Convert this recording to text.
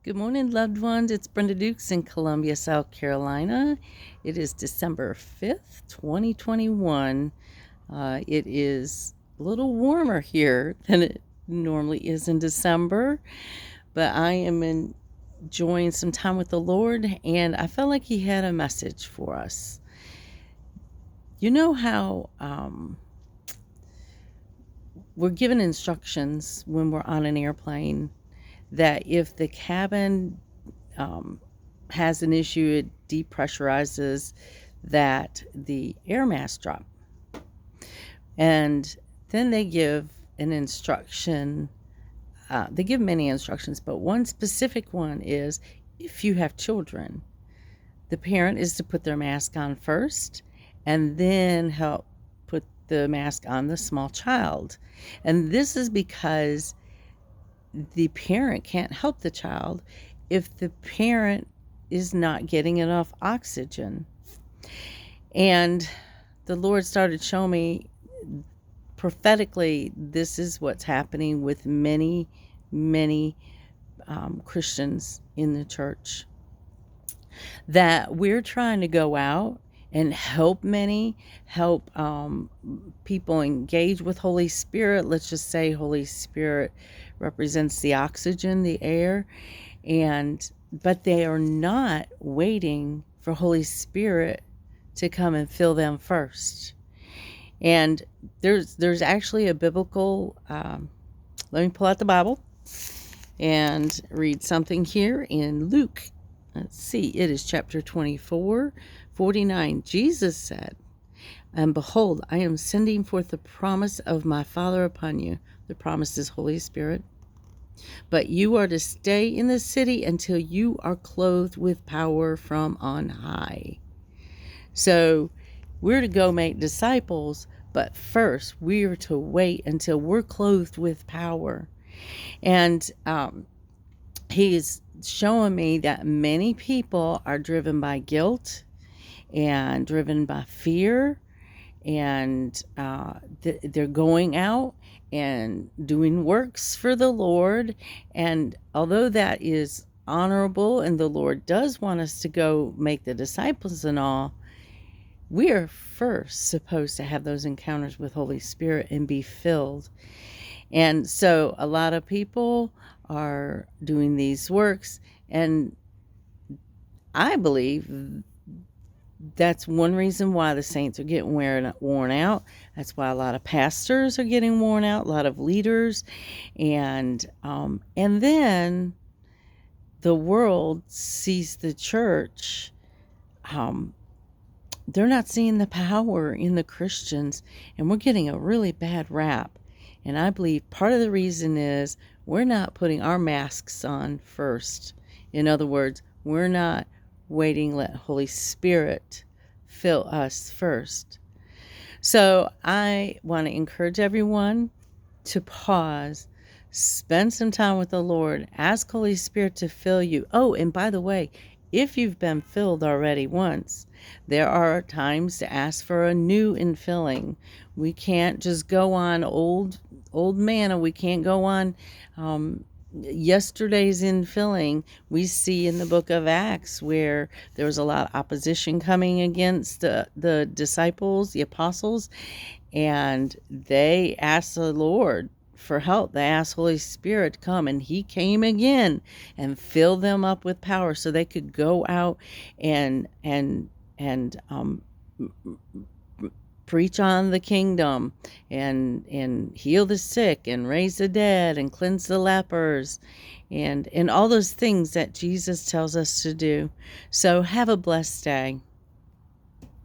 Good morning, loved ones. It's Brenda Dukes in Columbia, South Carolina. It is December 5th, 2021. It is a little warmer here than it normally is in December, but I am enjoying some time with the Lord, and I felt like He had a message for us. You know how we're given instructions when we're on an airplane that if the cabin has an issue, it depressurizes, that the air mass drop. And then they give an instruction. They give many instructions, but one specific one is if you have children, the parent is to put their mask on first and then help put the mask on the small child. And this is because the parent can't help the child if the parent is not getting enough oxygen. And the Lord started showing me prophetically, this is what's happening with many Christians in the church, that we're trying to go out and help people engage with Holy Spirit. Let's just say Holy Spirit represents the oxygen, the air, but they are not waiting for Holy Spirit to come and fill them first. And there's actually a biblical, let me pull out the Bible and read something here in Luke. Let's see, it is chapter 24, 49. Jesus said, "And behold, I am sending forth the promise of my Father upon you." The promise is Holy Spirit. "But you are to stay in the city until you are clothed with power from on high." So we're to go make disciples, but first we are to wait until we're clothed with power. And He's showing me that many people are driven by guilt and driven by fear, and they're going out and doing works for the Lord. And although that is honorable and the Lord does want us to go make the disciples and all, we are first supposed to have those encounters with Holy Spirit and be filled. And so a lot of people are doing these works, and I believe that's one reason why the saints are getting worn out. That's why a lot of pastors are getting worn out, a lot of leaders, and then the world sees the church. They're not seeing the power in the Christians, and we're getting a really bad rap. And I believe part of the reason is we're not putting our masks on first. In other words, we're not waiting, let Holy Spirit fill us first. So I want to encourage everyone to pause, spend some time with the Lord, ask Holy Spirit to fill you. Oh, and by the way, if you've been filled already once, there are times to ask for a new infilling. We can't just go on old manna. We can't go on yesterday's infilling. We see in the book of Acts where there was a lot of opposition coming against the disciples, the apostles, and they asked the Lord for help. They asked Holy Spirit to come, and He came again and filled them up with power so they could go out and preach on the kingdom and heal the sick and raise the dead and cleanse the lepers and all those things that Jesus tells us to do. So have a blessed day.